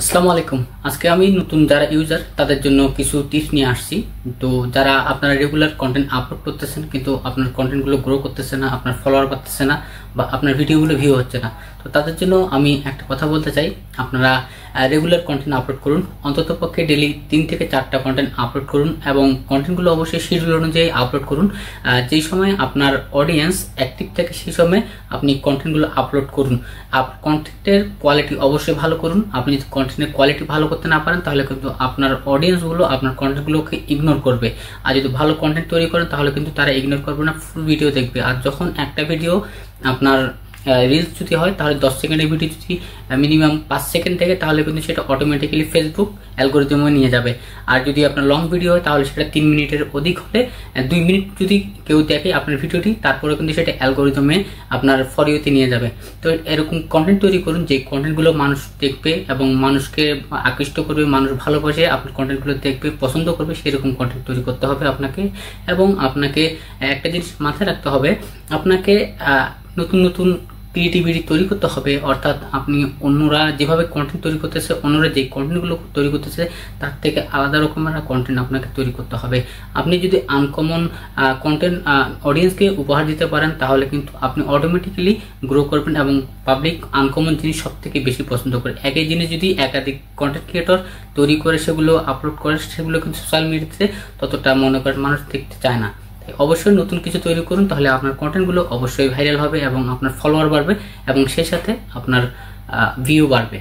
আসসালামু আলাইকুম। আজকে আমি নতুন যারা ইউজার তাদের জন্য কিছু টিপস নিয়ে আসছি। তো যারা আপনারা রেগুলার কন্টেন্ট আপলোড করতেছেন কিন্তু আপনার কন্টেন্টগুলো গ্রো করতেছে না, আপনার ফলোয়ার পাচ্ছে না বা আপনার ভিডিওগুলো ভিউ হচ্ছে না, তো তাদের জন্য আমি একটা কথা বলতে চাই। আপনারা রেগুলার কন্টেন্ট আপলোড করুন, অন্ততপক্ষে ডেলি 3 থেকে 4টা কন্টেন্ট আপলোড করুন এবং কন্টেন্টগুলো অবশ্যই শিডিউল অনুযায়ী আপলোড করুন। যেই সময় আপনার অডিয়েন্স অ্যাক্টিভ থাকে সেই সময় আপনি কন্টেন্টগুলো আপলোড করুন। কন্টেন্টের কোয়ালিটি অবশ্যই ভালো করুন। আপনি যদি কন্টেন্টের কোয়ালিটি ভালো করতে না পারেন তাহলে কিন্তু আপনার অডিয়েন্সগুলো আপনার কন্টেন্টগুলোকে ইগনোর করবে। আর যদি ভালো কন্টেন্ট তৈরি করেন তাহলে কিন্তু তারা ইগনোর করবে না, ফুল ভিডিও দেখবে। আর যখন একটা ভিডিও আপনার রিলস যদি হয় তাহলে 10 সেকেন্ডের ভিডিও যদি মিনিমাম 5 সেকেন্ড থেকে তাহলে কিন্তু সেটা অটোমেটিক্যালি ফেসবুক অ্যালগোরিদমে নিয়ে যাবে। আর যদি আপনার লং ভিডিও হয় তাহলে সেটা 3 মিনিটের অধিক হলে 2 মিনিট যদি কেউ দেখে আপনার ভিডিওটি তারপরে কিন্তু সেটা অ্যালগোরিদমে আপনার ফর ইউতে নিয়ে যাবে। তো এরকম কন্টেন্ট তৈরি করুন যে কন্টেন্টগুলো মানুষ দেখবে এবং মানুষকে আকৃষ্ট করবে, মানুষ ভালোবাসে আপনার কন্টেন্টগুলো দেখবে, পছন্দ করবে, সেরকম কন্টেন্ট তৈরি করতে হবে আপনাকে। এবং আপনাকে একটা জিনিস মাথায় রাখতে হবে, আপনাকে নতুন নতুন ক্রিয়েটিভিটি তৈরি করতে হবে। অর্থাৎ আপনি অন্যরা যেভাবে কন্টেন্ট তৈরি করতেছে, অন্যরা যে কন্টেন্টগুলো তৈরি করতেছে তার থেকে আলাদা রকমের কন্টেন্ট আপনাকে তৈরি করতে হবে। আপনি যদি আনকমন কন্টেন্ট অডিয়েন্সকে উপহার দিতে পারেন তাহলে কিন্তু আপনি অটোমেটিক্যালি গ্রো করবেন এবং পাবলিক আনকমন জিনিস সব থেকে বেশি পছন্দ করে। একই জিনিস যদি একাধিক কন্টেন্ট ক্রিয়েটর তৈরি করে সেগুলো আপলোড করে সেগুলো কিন্তু সোশ্যাল মিডিয়াতে ততটা মনে করেন মানুষ দেখতে চায় না। অবশ্যই নতুন কিছু তৈরি করুন, তাহলে আপনার কন্টেন্টগুলো অবশ্যই ভাইরাল হবে এবং আপনার ফলোয়ার বাড়বে এবং সেই সাথে আপনার ভিউ বাড়বে।